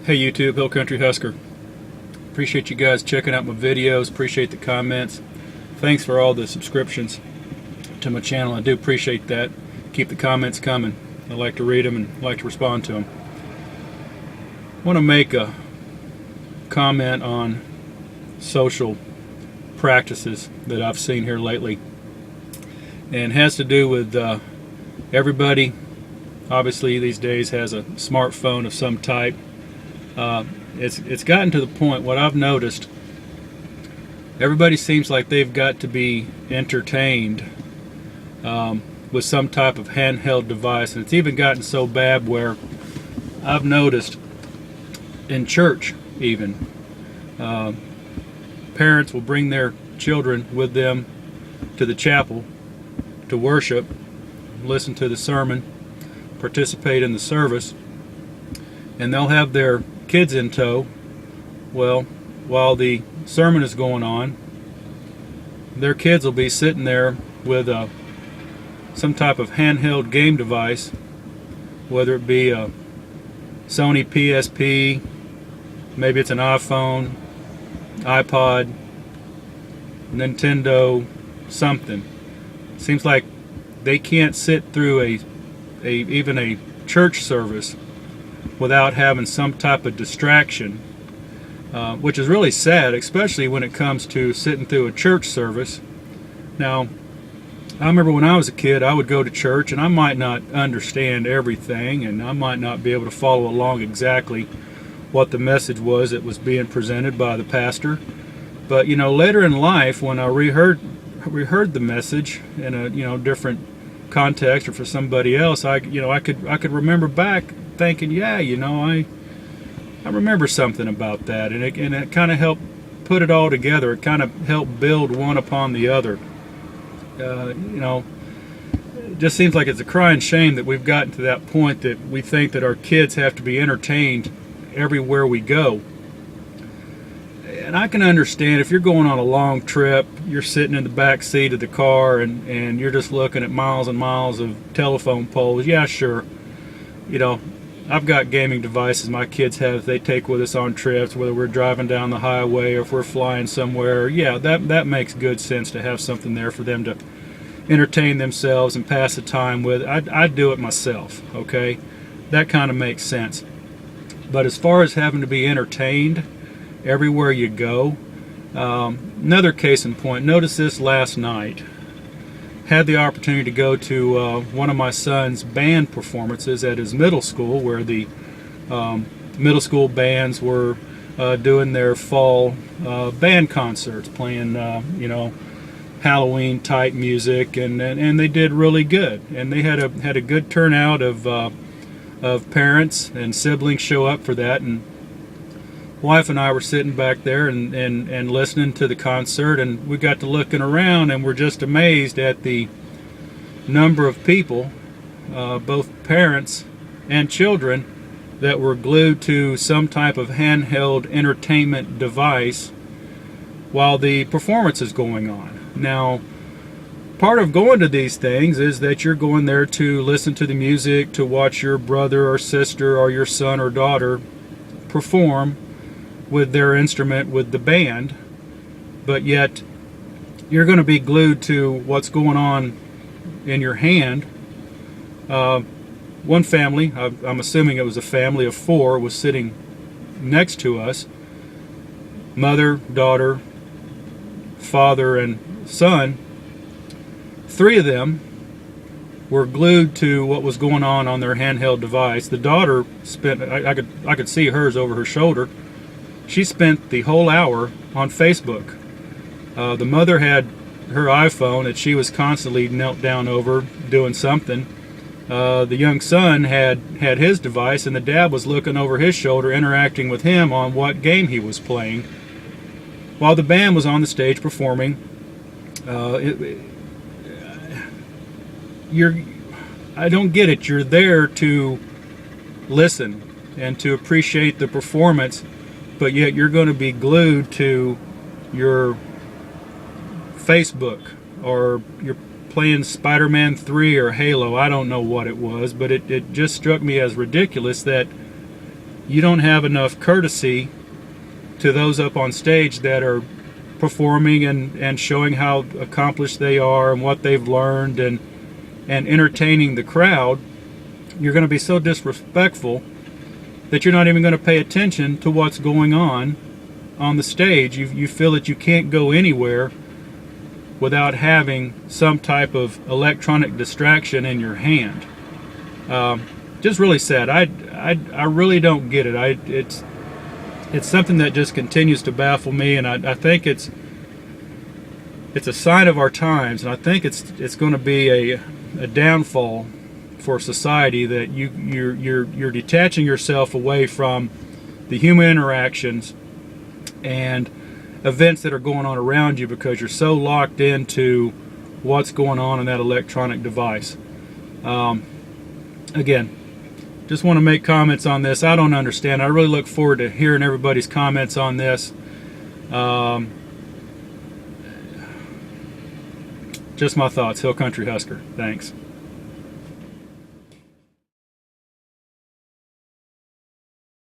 Hey YouTube, Hill Country Husker. Appreciate you guys checking out my videos. Appreciate the comments. Thanks for all the subscriptions to my channel. I do appreciate that. Keep the comments coming. I like to read them and like to respond to them. I want to make a comment on social practices that I've seen here lately, and it has to do with everybody obviously these days has a smartphone of some type. It's gotten to the point, what I've noticed, everybody seems like they've got to be entertained with some type of handheld device, and it's even gotten so bad where I've noticed in church even, parents will bring their children with them to the chapel to worship, listen to the sermon, participate in the service, and they'll have their kids in tow. Well, while the sermon is going on, their kids will be sitting there with some type of handheld game device, whether it be a Sony PSP, maybe it's an iPhone, iPod, Nintendo, something. Seems like they can't sit through even a church service without having some type of distraction, which is really sad, especially when it comes to sitting through a church service. Now, I remember when I was a kid, I would go to church, and I might not understand everything, and I might not be able to follow along exactly what the message was that was being presented by the pastor. But later in life, when I reheard the message in a different context or for somebody else, I could remember back thinking, yeah, I remember something about that, and it kind of helped put it all together. It kind of helped build one upon the other. It just seems like it's a crying shame that we've gotten to that point that we think that our kids have to be entertained everywhere we go. And I can understand if you're going on a long trip, you're sitting in the back seat of the car and you're just looking at miles and miles of telephone poles. Yeah, sure. I've got gaming devices my kids have, they take with us on trips, whether we're driving down the highway or if we're flying somewhere. Yeah, that makes good sense to have something there for them to entertain themselves and pass the time with. I'd do it myself, okay? That kind of makes sense. But as far as having to be entertained everywhere you go, another case in point, notice this last night. Had the opportunity to go to one of my son's band performances at his middle school, where the middle school bands were doing their fall band concerts, playing Halloween type music, and they did really good, and they had a good turnout of parents and siblings show up for that. And wife and I were sitting back there and listening to the concert, and we got to looking around, and we're just amazed at the number of people, both parents and children, that were glued to some type of handheld entertainment device while the performance is going on. Now, part of going to these things is that you're going there to listen to the music, to watch your brother or sister or your son or daughter perform with their instrument, with the band, but yet you're going to be glued to what's going on in your hand. One family, I'm assuming it was a family of 4, was sitting next to us. Mother, daughter, father, and son. 3 of them were glued to what was going on their handheld device. The daughter spent, I could see hers over her shoulder. She spent the whole hour on Facebook. The mother had her iPhone that she was constantly knelt down over doing something. The young son had his device, and the dad was looking over his shoulder, interacting with him on what game he was playing, while the band was on the stage performing. I don't get it. You're there to listen and to appreciate the performance, but yet you're going to be glued to your Facebook, or you're playing Spider-Man 3 or Halo. I don't know what it was, but it just struck me as ridiculous that you don't have enough courtesy to those up on stage that are performing and showing how accomplished they are and what they've learned and entertaining the crowd. You're going to be so disrespectful that you're not even going to pay attention to what's going on the stage. You feel that you can't go anywhere without having some type of electronic distraction in your hand. Just really sad. I really don't get it. It's something that just continues to baffle me, and I think it's a sign of our times, and I think it's going to be a downfall for society, that you're detaching yourself away from the human interactions and events that are going on around you because you're so locked into what's going on in that electronic device. Again, just want to make comments on this. I don't understand. I really look forward to hearing everybody's comments on this. Just my thoughts. Hill Country Husker. Thanks.